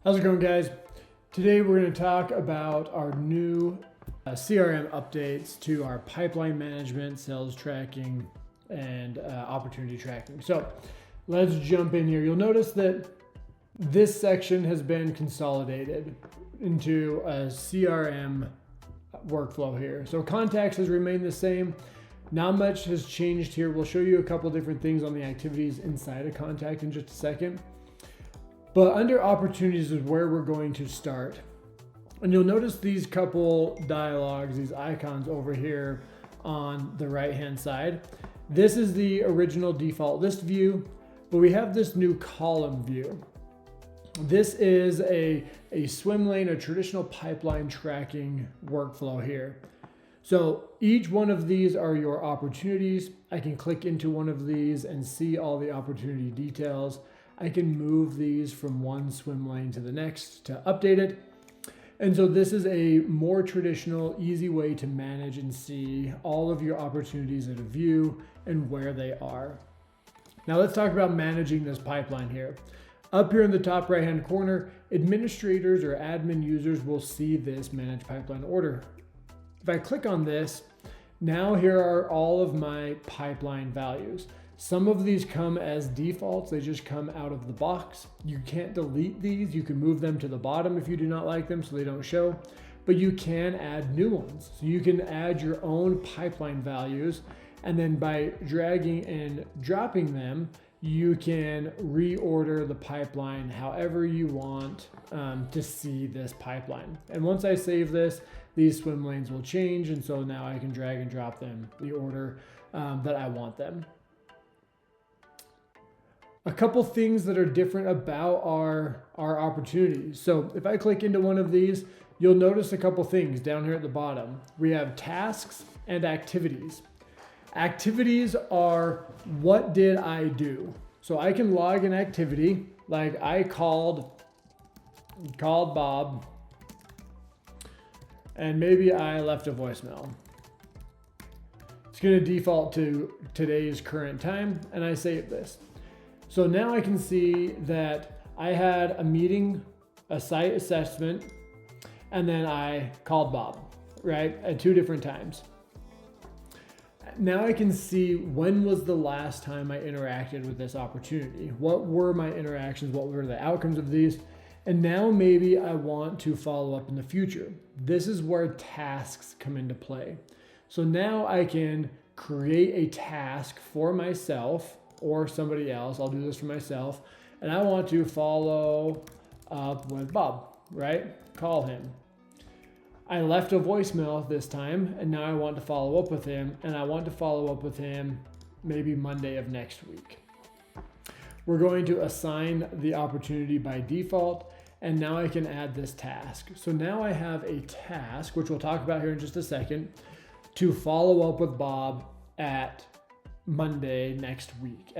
How's it going, guys? Today we're going to talk about our new CRM updates to our pipeline management, sales tracking, and opportunity tracking. So let's jump in here. You'll notice that this section has been consolidated into a CRM workflow here. So contacts has remained the same. Not much has changed here. We'll show you a couple different things on the activities inside a contact in just a second. But under opportunities is where we're going to start. And you'll notice these couple dialogues, these icons over here on the right-hand side. This is the original default list view, but we have this new column view. This is a swim lane, a traditional pipeline tracking workflow here. So each one of these are your opportunities. I can click into one of these and see all the opportunity details. I can move these from one swim lane to the next to update it. And so this is a more traditional, easy way to manage and see all of your opportunities in a view and where they are. Now let's talk about managing this pipeline here. Up here in the top right-hand corner, administrators or admin users will see this manage pipeline order. If I click on this, now here are all of my pipeline values. Some of these come as defaults. They just come out of the box. You can't delete these. You can move them to the bottom if you do not like them so they don't show, but you can add new ones. So you can add your own pipeline values, and then by dragging and dropping them, you can reorder the pipeline however you want to see this pipeline. And once I save this, these swim lanes will change, and so now I can drag and drop them the order that I want them. A couple things that are different about our opportunities. So if I click into one of these, you'll notice a couple things down here at the bottom. We have tasks and activities. Activities are what did I do? So I can log an activity, like I called Bob, and maybe I left a voicemail. It's going to default to today's current time, and I save this. So now I can see that I had a meeting, a site assessment, and then I called Bob, right? At 2 different times. Now I can see when was the last time I interacted with this opportunity. What were my interactions? What were the outcomes of these? And now maybe I want to follow up in the future. This is where tasks come into play. So now I can create a task for myself or somebody else. I'll do this for myself. And I want to follow up with Bob, right? Call him. I left a voicemail this time, and now I want to follow up with him, and I want to follow up with him maybe Monday of next week. We're going to assign the opportunity by default, and now I can add this task. So now I have a task, which we'll talk about here in just a second, to follow up with Bob at Monday next week.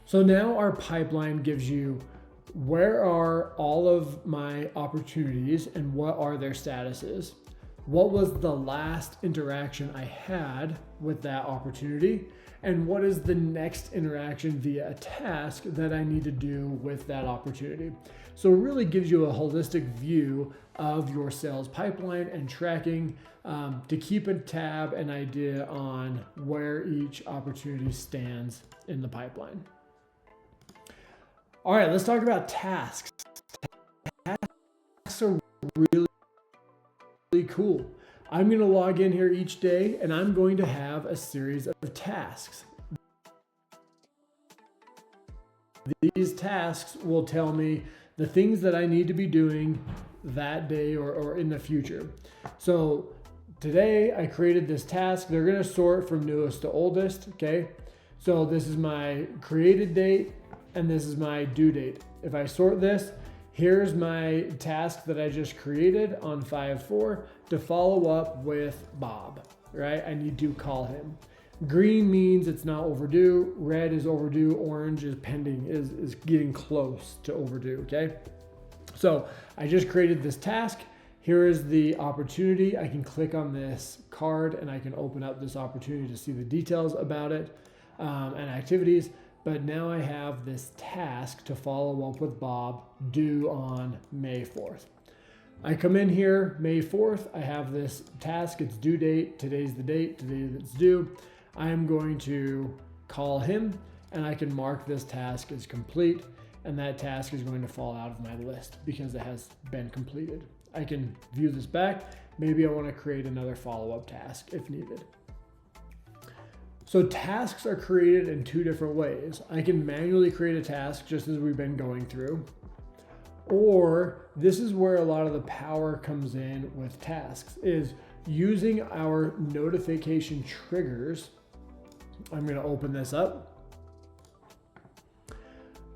So now our pipeline gives you where are all of my opportunities and what are their statuses. What was the last interaction I had with that opportunity? And what is the next interaction via a task that I need to do with that opportunity? So it really gives you a holistic view of your sales pipeline and tracking to keep a tab and idea on where each opportunity stands in the pipeline. All right, let's talk about tasks. Tasks are really cool. I'm going to log in here each day and I'm going to have a series of tasks. These tasks will tell me the things that I need to be doing that day or in the future. So today I created this task. They're going to sort from newest to oldest. Okay. So this is my created date and this is my due date. If I sort this, here's my task that I just created on 5/4 to follow up with Bob, right? I need to call him. Green means it's not overdue. Red is overdue. Orange is pending, is getting close to overdue, okay? So I just created this task. Here is the opportunity. I can click on this card and I can open up this opportunity to see the details about it and activities. but now I have this task to follow up with Bob due on May 4th. I come in here May 4th, I have this task, it's due date, today's the date, today it's due. I am going to call him and I can mark this task as complete, and that task is going to fall out of my list because it has been completed. I can view this back. Maybe I want to create another follow-up task if needed. So tasks are created in two different ways. I can manually create a task just as we've been going through, or this is where a lot of the power comes in with tasks, is using our notification triggers. I'm going to open this up.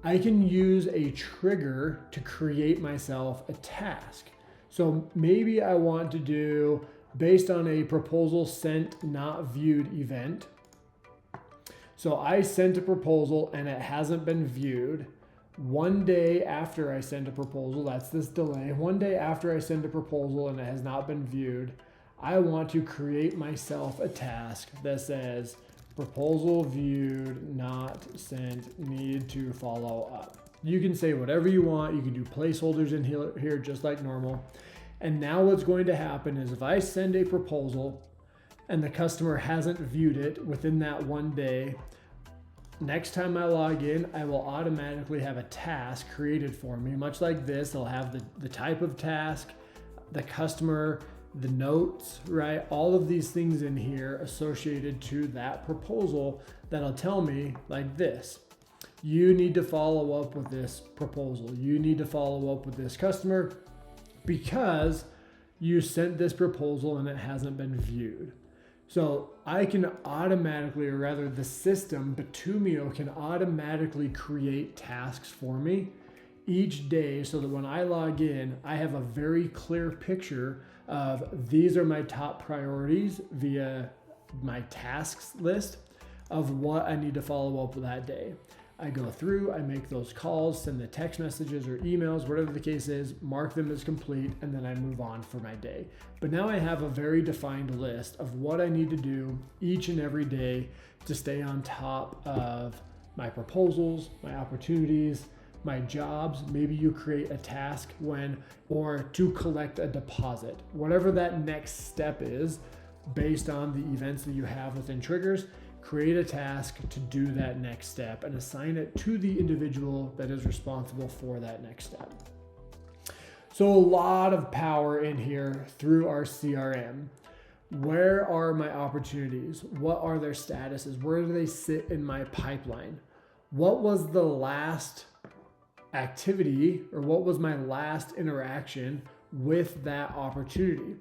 I can use a trigger to create myself a task. So maybe I want to do based on a proposal sent not viewed event. So I sent a proposal and it hasn't been viewed. One day after I send a proposal, that's this delay. One day after I send a proposal and it has not been viewed, I want to create myself a task that says proposal viewed, not sent, need to follow up. You can say whatever you want. You can do placeholders in here just like normal. And now what's going to happen is if I send a proposal and the customer hasn't viewed it within that one day, next time I log in, I will automatically have a task created for me. Much like this, I'll have the type of task, the customer, the notes, right? All of these things in here associated to that proposal that'll tell me like this. You need to follow up with this proposal. You need to follow up with this customer because you sent this proposal and it hasn't been viewed. So I can automatically, or rather the system, Bitumio, can automatically create tasks for me each day so that when I log in, I have a very clear picture of these are my top priorities via my tasks list of what I need to follow up with that day. I go through, I make those calls, send the text messages or emails, whatever the case is, mark them as complete, and then I move on for my day. But now I have a very defined list of what I need to do each and every day to stay on top of my proposals, my opportunities, my jobs. Maybe you create a task or to collect a deposit. Whatever that next step is, based on the events that you have within triggers, create a task to do that next step and assign it to the individual that is responsible for that next step. So a lot of power in here through our CRM. Where are my opportunities? What are their statuses? Where do they sit in my pipeline? What was the last activity, or what was my last interaction with that opportunity?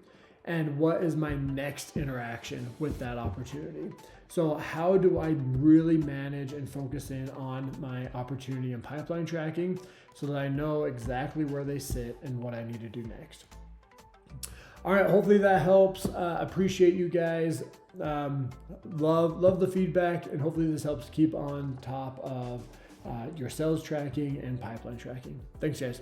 And what is my next interaction with that opportunity? So how do I really manage and focus in on my opportunity and pipeline tracking so that I know exactly where they sit and what I need to do next? All right, hopefully that helps. Appreciate you guys. Love the feedback, and hopefully this helps keep on top of your sales tracking and pipeline tracking. Thanks, guys.